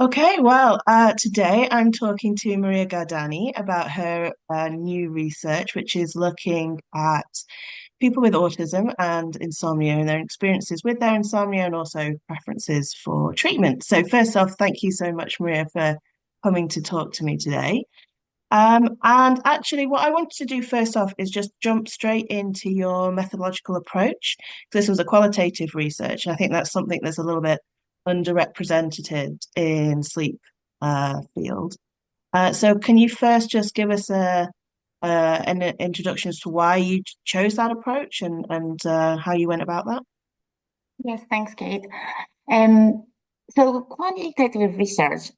Okay, well, today I'm talking to Maria Gardani about her new research, which is looking at people with autism and insomnia and their experiences with their insomnia and also preferences for treatment. So, first off, thank you so much, Maria, for coming to talk to me today. And actually, what I wanted to do first off is just jump straight into your methodological approach. This was a qualitative research, and I think that's something that's a little bit underrepresented in sleep field. So can you first just give us an introduction as to why you chose that approach and how you went about that? Yes, thanks, Kate. Um, so quantitative research,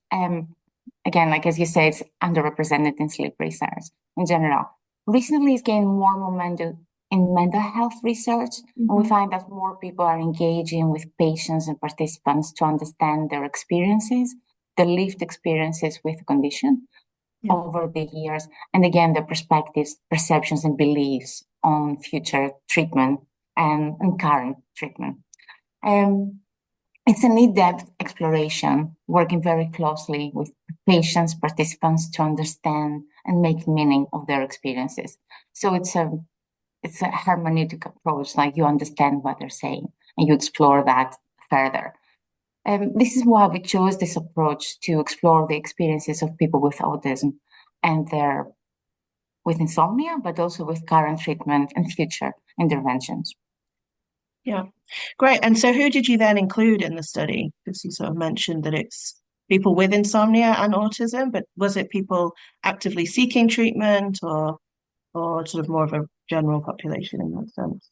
again, like as you say, it's underrepresented in sleep research in general. Recently, it's gained more momentum in mental health research, and we Hmm. find that more people are engaging with patients and participants to understand their experiences, the lived experiences with the condition Yeah. over the years, and again, their perspectives, perceptions, and beliefs on future treatment and current treatment. Um, it's an in-depth exploration, working very closely with patients, participants to understand and make meaning of their experiences. So it's a hermeneutic approach, like you understand what they're saying and you explore that further. This is why we chose this approach to explore the experiences of people with autism and their with insomnia, but also with current treatment and future interventions. Yeah. Great. And so who did you then include in the study? Because you sort of mentioned that it's people with insomnia and autism, but was it people actively seeking treatment or sort of more of a general population in that sense?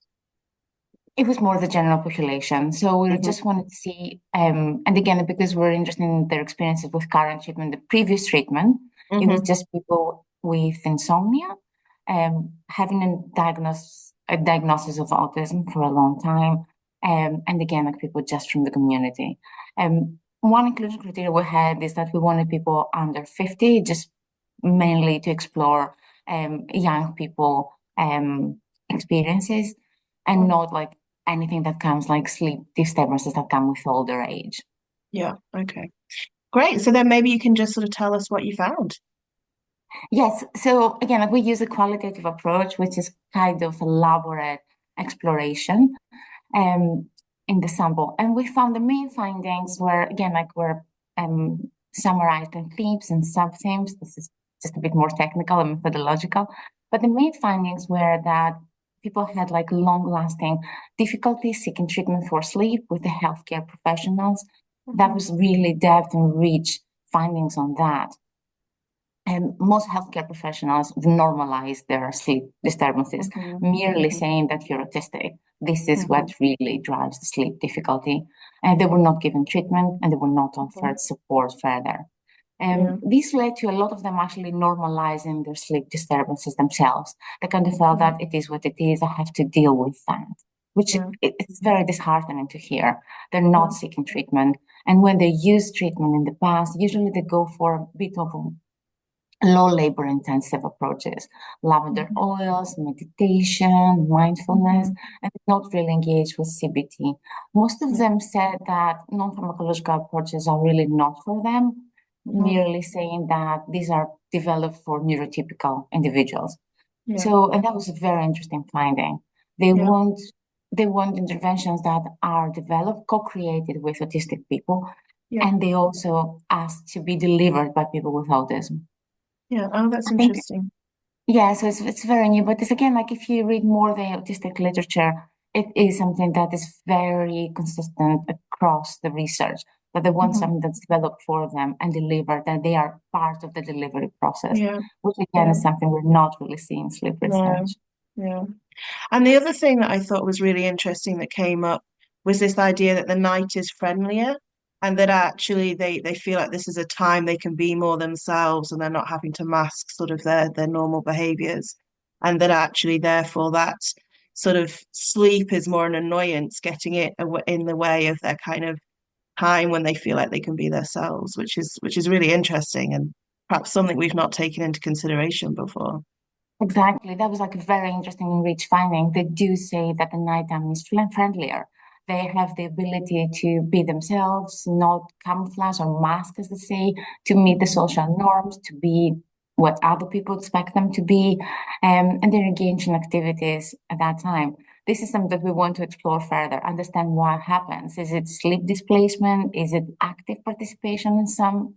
It was more the general population. So we Hmm. just wanted to see, and again, because we're interested in their experiences with current treatment, the previous treatment, it was Hmm. just people with insomnia, having a diagnosis of autism for a long time, and again, like people just from the community. One inclusion criteria we had is that we wanted people under 50, just mainly to explore young people experiences and not like anything that comes like sleep disturbances that come with older age. Yeah. Okay. Great. So then maybe you can just sort of tell us what you found. Yes, so again, like we use a qualitative approach, which is kind of elaborate exploration um, in the sample. And we found the main findings were, again, like were summarized in themes and sub-themes. This is just a bit more technical and methodological. But the main findings were that people had like long-lasting difficulty seeking treatment for sleep with the healthcare professionals. That Hmm. was really depth and rich findings on that. And most healthcare professionals normalize their sleep disturbances, Hmm. merely Hmm. saying that you're autistic. This is Hmm. what really drives the sleep difficulty. And they were not given treatment and they were not Hmm. offered support further. Yeah. This led to a lot of them actually normalizing their sleep disturbances themselves. They kind of felt Yeah. that it is what it is, I have to deal with that, which Yeah. it's very disheartening to hear. They're Yeah. not seeking treatment. And when they use treatment in the past, usually they go for a bit of low labor intensive approaches, lavender Hmm. oils, meditation, mindfulness, Hmm. and not really engaged with CBT. Most of Yeah. them said that non-pharmacological approaches are really not for them, Hmm. merely saying that these are developed for neurotypical individuals. Yeah. So, and that was a very interesting finding. They Yeah. want they want interventions that are developed, co-created with autistic people, Yeah. and they also ask to be delivered by people with autism. Yeah. Oh, that's I think, interesting. yeah, so it's very new, but it's again like if you read more the autistic literature, it is something that is very consistent across the research that they want Hmm. something that's developed for them and delivered, that they are part of the delivery process, Yeah. which again Yeah. is something we're not really seeing in sleep No. research. Yeah. And the other thing that I thought was really interesting that came up was this idea that the night is friendlier and that actually they feel like this is a time they can be more themselves and they're not having to mask sort of their normal behaviors. And that actually, therefore, that sort of sleep is more an annoyance, getting it in the way of their kind of time when they feel like they can be themselves, which is really interesting and perhaps something we've not taken into consideration before. Exactly. That was like a very interesting and rich finding. They do say that the nighttime is friendlier. They have the ability to be themselves, not camouflage or mask, as they say, to meet the social norms, to be what other people expect them to be, and they're engaged in activities at that time. This is something that we want to explore further, understand what happens. Is it sleep displacement? Is it active participation in some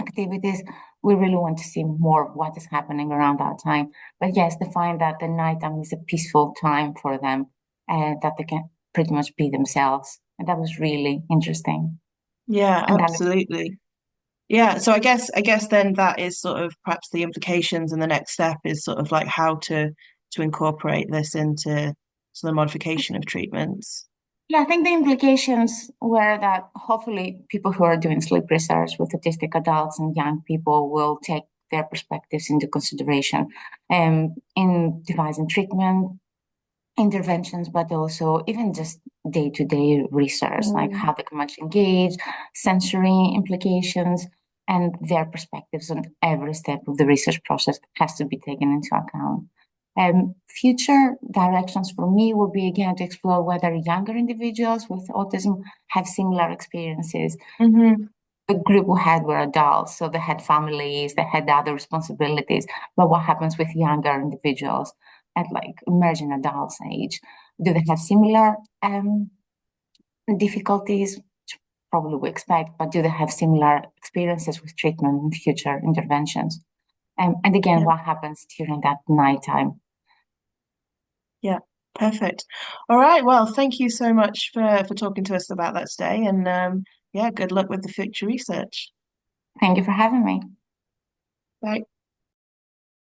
activities? We really want to see more of what is happening around that time. But yes, they find that the nighttime is a peaceful time for them, and that they can pretty much be themselves. And that was really interesting. Yeah, And then, absolutely. Yeah, so I guess then that is sort of perhaps the implications, and the next step is sort of like how to incorporate this into the modification of treatments. yeah, I think the implications were that hopefully people who are doing sleep research with autistic adults and young people will take their perspectives into consideration in devising treatment interventions, but also even just day-to-day research, like Mm. how they can much engage, sensory implications, and their perspectives on every step of the research process has to be taken into account. Future directions for me will be again to explore whether younger individuals with autism have similar experiences. Hmm. The group we had were adults, so they had families, they had other responsibilities. But what happens with younger individuals at like emerging adults age? Do they have similar difficulties? Which probably we expect, but do they have similar experiences with treatment and future interventions? And again, Yeah, what happens during that nighttime? yeah, perfect. All right, well, thank you so much for talking to us about that today, and yeah, good luck with the future research. Thank you for having me. Bye.